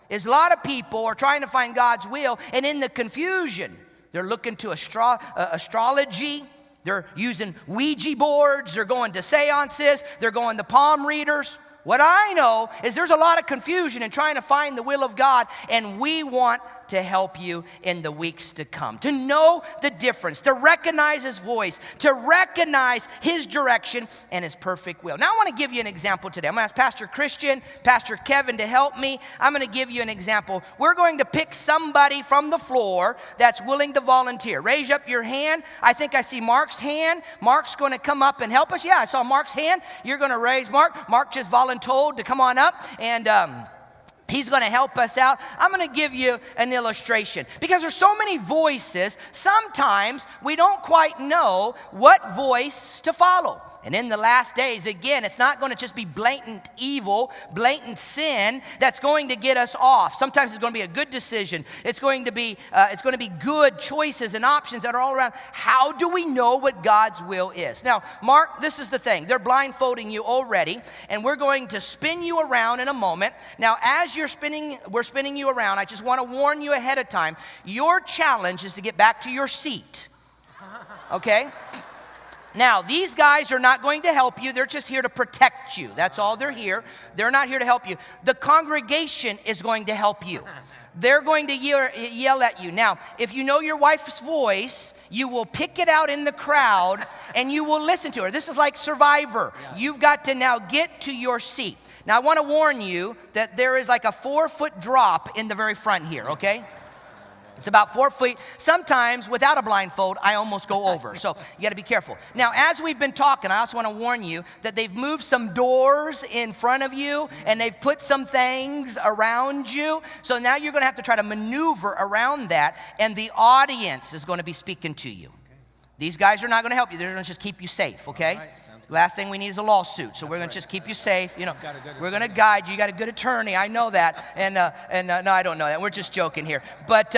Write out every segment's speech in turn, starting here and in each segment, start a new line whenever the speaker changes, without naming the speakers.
is a lot of people are trying to find God's will, and in the confusion, they're looking to astrology, they're using Ouija boards, they're going to seances, they're going to palm readers. What I know is there's a lot of confusion in trying to find the will of God, and we want to help you in the weeks to come, to know the difference, to recognize His voice, to recognize His direction and His perfect will. Now I want to give you an example today. I'm going to ask Pastor Christian, Pastor Kevin to help me. I'm going to give you an example. We're going to pick somebody from the floor that's willing to volunteer. Raise up your hand. I think I see Mark's hand. Mark's going to come up and help us. Yeah, I saw Mark's hand. You're going to raise Mark. Mark just volunteered to come on up, and he's going to help us out. I'm going to give you an illustration because there's so many voices. Sometimes we don't quite know what voice to follow. And in the last days, again, it's not going to just be blatant evil, blatant sin that's going to get us off. Sometimes it's going to be a good decision. It's going to be good choices and options that are all around. How do we know what God's will is? Now, Mark, this is the thing. They're blindfolding you already, and we're going to spin you around in a moment. Now, as we're spinning you around, I just want to warn you ahead of time. Your challenge is to get back to your seat. Okay? Now, these guys are not going to help you. They're just here to protect you. That's all they're here. They're not here to help you. The congregation is going to help you. They're going to yell at you. Now, if you know your wife's voice, you will pick it out in the crowd and you will listen to her. This is like Survivor. You've got to now get to your seat. Now, I want to warn you that there is like a 4-foot drop in the very front here, okay? It's about 4 feet. Sometimes, without a blindfold, I almost go over. So you got to be careful. Now, as we've been talking, I also want to warn you that they've moved some doors in front of you, and they've put some things around you. So now you're going to have to try to maneuver around that, and the audience is going to be speaking to you. These guys are not going to help you. They're going to just keep you safe, okay? Last thing we need is a lawsuit, so we're going to just keep you safe. You know, we're going to guide you. You got a good attorney. I know that. And no, I don't know that. We're just joking here. But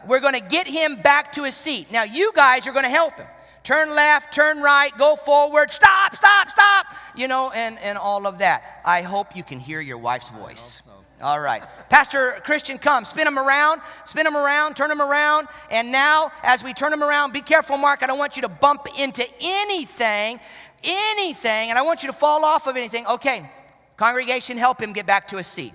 we're going to get him back to his seat. Now, you guys are going to help him. Turn left, turn right, go forward, stop, stop, stop. You know, and all of that. I hope you can hear your wife's voice. All right. Pastor Christian, come. Spin him around, turn him around. And now, as we turn him around, be careful, Mark. I don't want you to bump into anything, and I want you to fall off of anything. Okay, congregation, help him get back to his seat.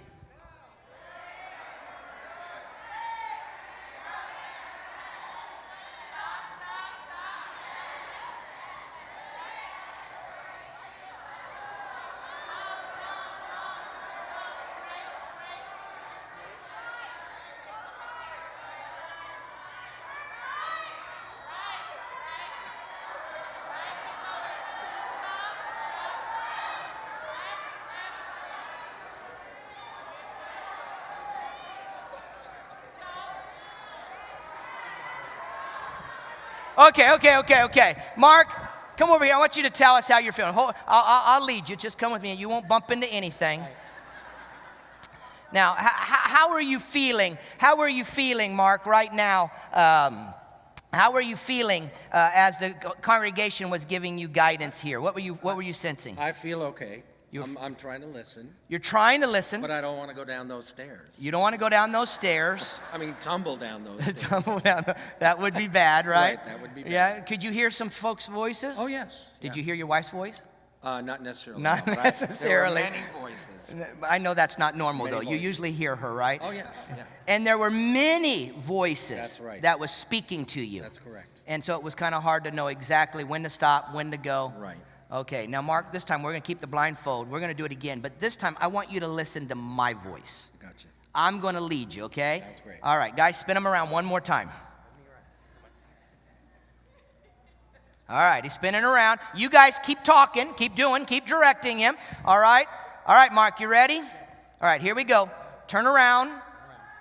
Okay. Mark, come over here. I want you to tell us how you're feeling. I'll lead you. Just come with me. You won't bump into anything. Now, how are you feeling? How are you feeling, Mark, right now? How are you feeling as the congregation was giving you guidance here? What were you sensing?
I feel okay. I'm trying to listen.
You're trying to listen.
But I don't want to go down those stairs.
You don't want to go down those stairs.
I mean, tumble down those stairs.
Tumble down. That would be bad, right?
Right, that would be bad.
Yeah. Could you hear some folks' voices?
Oh, yes.
Did you hear your wife's voice?
Not necessarily.
Not necessarily.
There were many voices.
I know that's not normal,
Many
though.
voices.
You usually hear her, right?
Oh, yes. Yeah.
And there were many voices
That's right.
that was speaking to you.
That's correct.
And so it was kind of hard to know exactly when to stop, when to go.
Right.
Okay, now Mark, this time we're going to keep the blindfold. We're going to do it again, but this time I want you to listen to my voice.
Gotcha.
I'm going to lead you, okay?
Sounds great.
All right, guys, spin him around one more time. All right, he's spinning around. You guys keep talking, keep directing him. All right, Mark, you ready? All right, here we go. Turn around.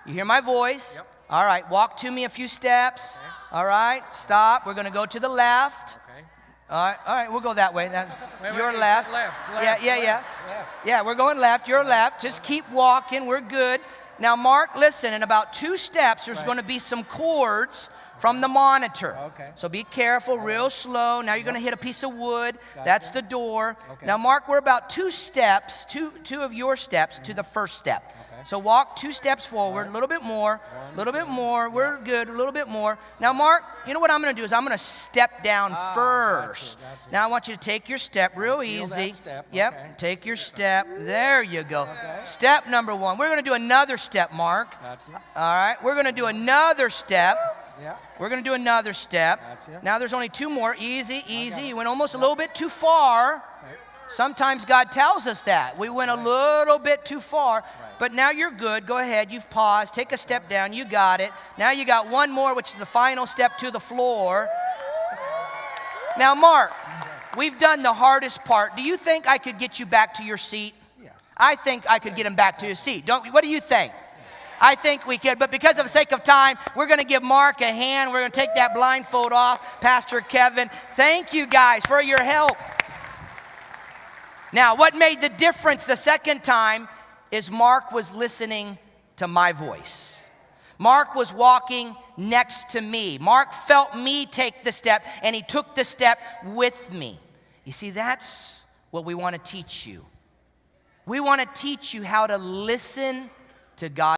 You hear my voice?
Yep.
All right, walk to me a few steps.
Okay.
All right, stop. We're going to go to the left.
Okay.
All right, we'll go that way. You're
wait,
left.
Left.
Yeah. Yeah, we're going left. You're left. Just keep walking. We're good. Now, Mark, listen. In about 2 steps, there's going to be some cords from the monitor.
Okay.
So be careful, real slow. Now you're going to hit a piece of wood.
Gotcha.
That's the door.
Okay.
Now, Mark, we're about 2 steps, two of your steps to the first step.
Okay.
So walk 2 steps forward, a little bit more, a little bit more. We're good, a little bit more. Now, Mark, you know what I'm going to do is I'm going to step down first.
Gotcha.
Now, I want you to take your step real easy.
Step.
Yep,
Okay.
take your step. There you go. Step number 1. We're going to do another step, Mark.
Gotcha.
All right, we're going to do another step.
Yeah.
We're going to do another step.
Gotcha.
Now, there's only 2 more. Easy, easy. You went almost a little bit too far. Sometimes God tells us that. We went a little bit too far. But now you're good. Go ahead. You've paused. Take a step down. You got it. Now you got 1 more, which is the final step to the floor. Now, Mark, we've done the hardest part. Do you think I could get you back to your seat?
Yeah.
I think I could get him back to his seat. What do you think? I think we could, but because of the sake of time, we're going to give Mark a hand. We're going to take that blindfold off. Pastor Kevin, thank you guys for your help. Now, what made the difference the second time is Mark was listening to my voice. Mark was walking next to me. Mark felt me take the step, and he took the step with me. You see, that's what we want to teach you. We want to teach you how to listen to God.